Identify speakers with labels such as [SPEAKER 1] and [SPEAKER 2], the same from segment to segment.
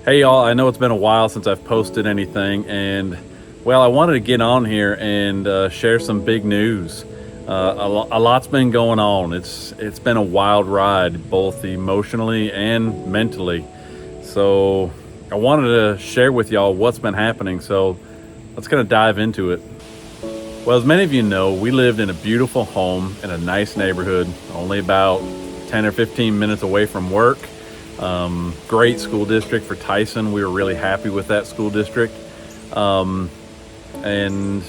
[SPEAKER 1] Hey y'all, I know it's been a while since I've posted anything, and well, I wanted to get on here and share some big news. A lot's been going on. It's been a wild ride, both emotionally and mentally. So I wanted to share with y'all what's been happening. So let's kind of dive into it. Well, as many of you know, we lived in a beautiful home in a nice neighborhood, only about 10 or 15 minutes away from work. Great school district for Tyson. We were really happy with that school district. And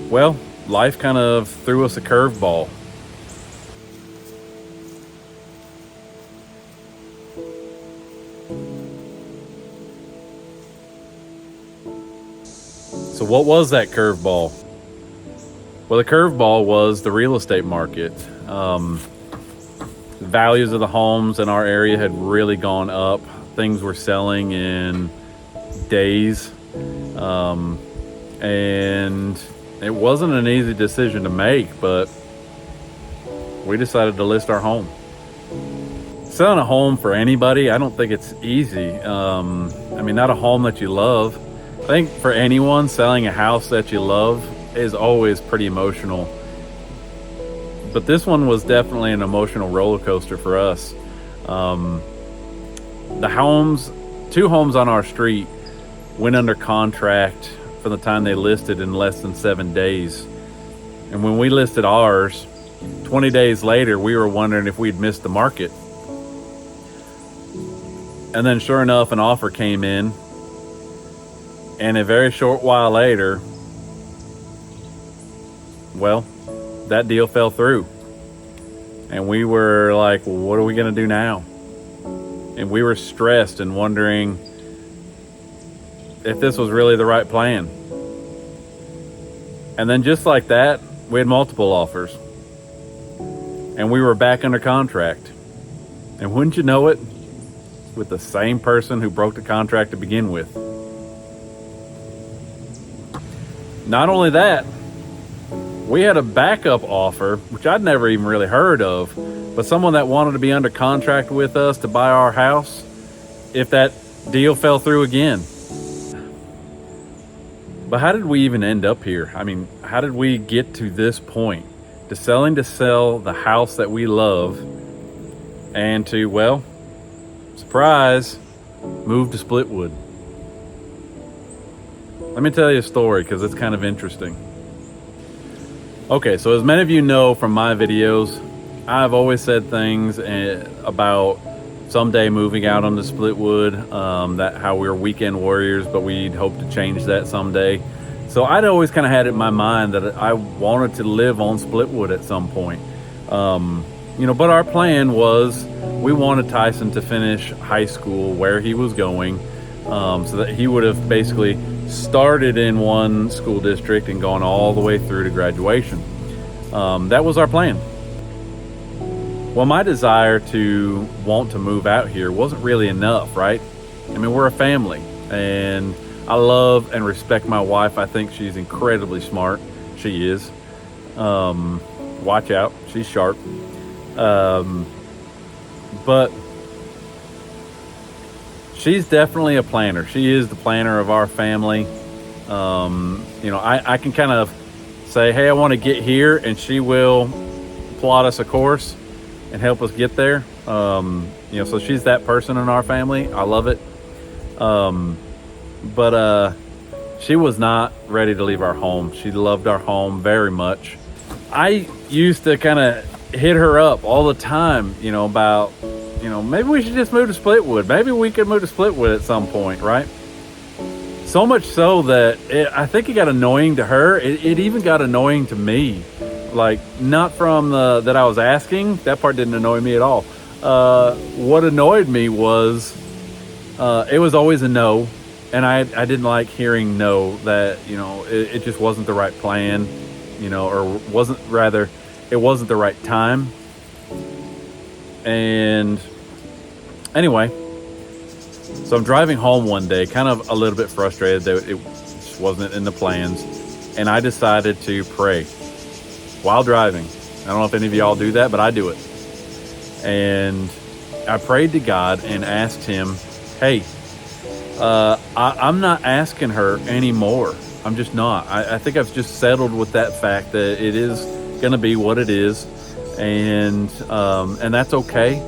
[SPEAKER 1] well, life kind of threw us a curveball. So what was that curveball? Well, the curveball was the real estate market. The values of the homes in our area had really gone up. Things were selling in days. And it wasn't an easy decision to make, but we decided to list our home. Selling a home for anybody, I don't think it's easy. Not a home that you love. I think for anyone, selling a house that you love is always pretty emotional. But this one was definitely an emotional roller coaster for us. The two homes on our street went under contract from the time they listed in less than 7 days. And when we listed ours, 20 days later, we were wondering if we'd missed the market. And then sure enough, an offer came in. And a very short while later, well, that deal fell through. And we were like, well, what are we going to do now? And we were stressed and wondering if this was really the right plan. And then just like that, we had multiple offers. And we were back under contract. And wouldn't you know it, with the same person who broke the contract to begin with. Not only that, we had a backup offer, which I'd never even really heard of, but someone that wanted to be under contract with us to buy our house if that deal fell through again. But how did we even end up here? How did we get to this point? To sell the house that we love and to, well, surprise, move to Splitwood. Let me tell you a story because it's kind of interesting. Okay, so as many of you know from my videos, I've always said things about someday moving out on the Splitwood, that how we were weekend warriors, but we'd hope to change that someday. So I'd always kind of had it in my mind that I wanted to live on Splitwood at some point. But our plan was we wanted Tyson to finish high school where he was going, so that he would have basically started in one school district and gone all the way through to graduation. That was our plan. Well, my desire to want to move out here wasn't really enough, right? We're a family, and I love and respect my wife. I think she's incredibly smart. She is. Watch out, she's sharp. But she's definitely a planner. She is the planner of our family. I can kind of say, hey, I want to get here, and she will plot us a course and help us get there. So she's that person in our family. I love it. But she was not ready to leave our home. She loved our home very much. I used to kind of hit her up all the time, about, maybe we should just move to Splitwood. Maybe we could move to Splitwood at some point, right? So much so that I think it got annoying to her. It even got annoying to me. Like, not from that I was asking. That part didn't annoy me at all. What annoyed me was it was always a no. And I didn't like hearing no, that, it just wasn't the right plan, or it wasn't the right time. And anyway, so I'm driving home one day, kind of a little bit frustrated that it just wasn't in the plans. And I decided to pray while driving. I don't know if any of y'all do that, but I do it. And I prayed to God and asked him, hey, I'm not asking her anymore. I'm just not. I think I've just settled with that fact that it is going to be what it is, and that's okay.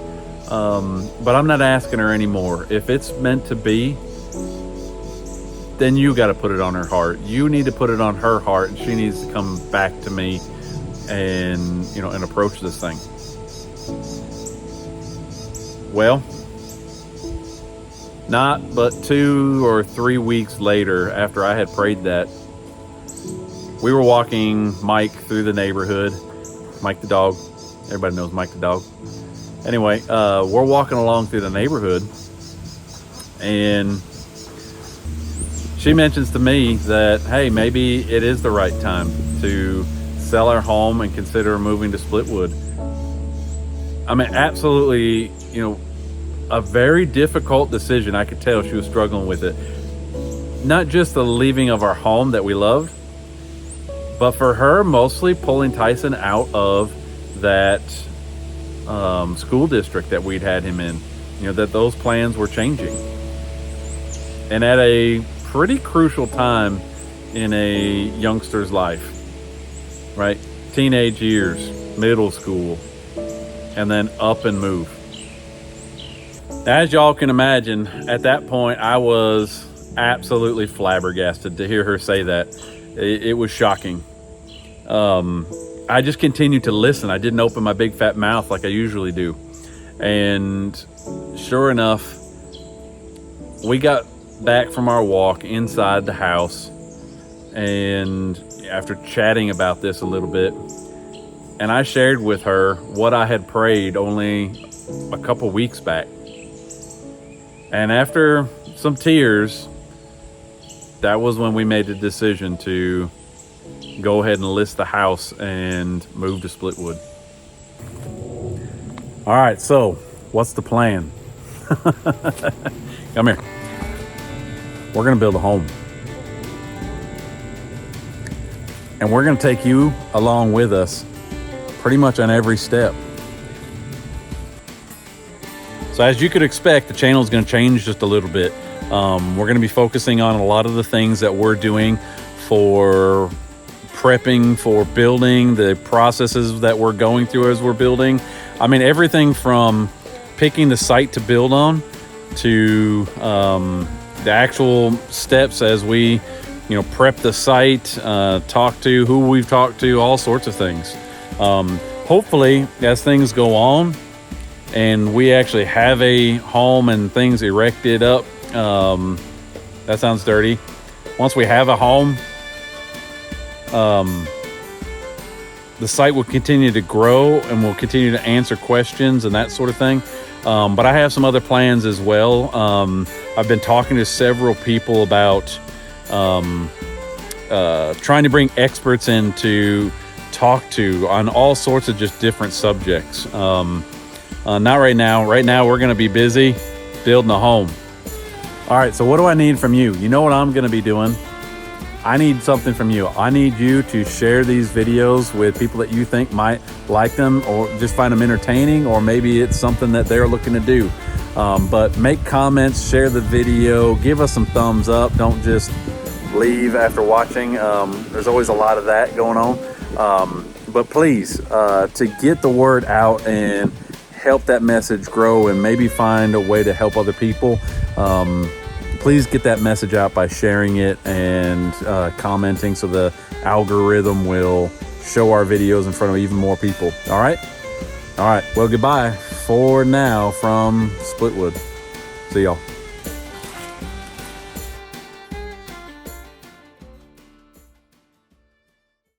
[SPEAKER 1] But I'm not asking her anymore. If it's meant to be, then you got to put it on her heart. You need to put it on her heart, and she needs to come back to me and and approach this thing. Well, not but 2 or 3 weeks later, after I had prayed that, we were walking Mike through the neighborhood. Mike the dog. Everybody knows Mike the dog. Anyway, we're walking along through the neighborhood, and she mentions to me that, hey, maybe it is the right time to sell our home and consider moving to Splitwood. I mean, absolutely, a very difficult decision. I could tell she was struggling with it. Not just the leaving of our home that we loved, but for her, mostly pulling Tyson out of that school district that we'd had him in. That those plans were changing. And at a pretty crucial time in a youngster's life, right? Teenage years, middle school, and then up and move. As y'all can imagine, at that point, I was absolutely flabbergasted to hear her say that. It was shocking. I just continued to listen. I didn't open my big fat mouth like I usually do. And sure enough, we got back from our walk inside the house, and after chatting about this a little bit, and I shared with her what I had prayed only a couple weeks back. And after some tears, that was when we made the decision to go ahead and list the house and move to Splitwood. All right, so what's the plan? Come here. We're gonna build a home. And we're gonna take you along with us pretty much on every step. So as you could expect, the channel is gonna change just a little bit. We're gonna be focusing on a lot of the things that we're doing for prepping for building, the processes that we're going through as we're building. I mean, everything from picking the site to build on to the actual steps as we prep the site, talk to who we've talked to, all sorts of things. Hopefully, as things go on and we actually have a home and things erected up, that sounds dirty. Once we have a home, the site will continue to grow and we'll continue to answer questions and that sort of thing. But I have some other plans as well. I've been talking to several people about trying to bring experts in to talk to on all sorts of just different subjects. Not right now. Right now we're going to be busy building a home. All right, so what do I need from you? You know what I'm going to be doing? I need something from you. I need you to share these videos with people that you think might like them or just find them entertaining, or maybe it's something that they're looking to do. But make comments, share the video, give us some thumbs up. Don't just leave after watching. There's always a lot of that going on. But please, to get the word out and help that message grow and maybe find a way to help other people, please get that message out by sharing it and commenting so the algorithm will show our videos in front of even more people. All right? All right. Well, goodbye for now from Splitwood. See y'all.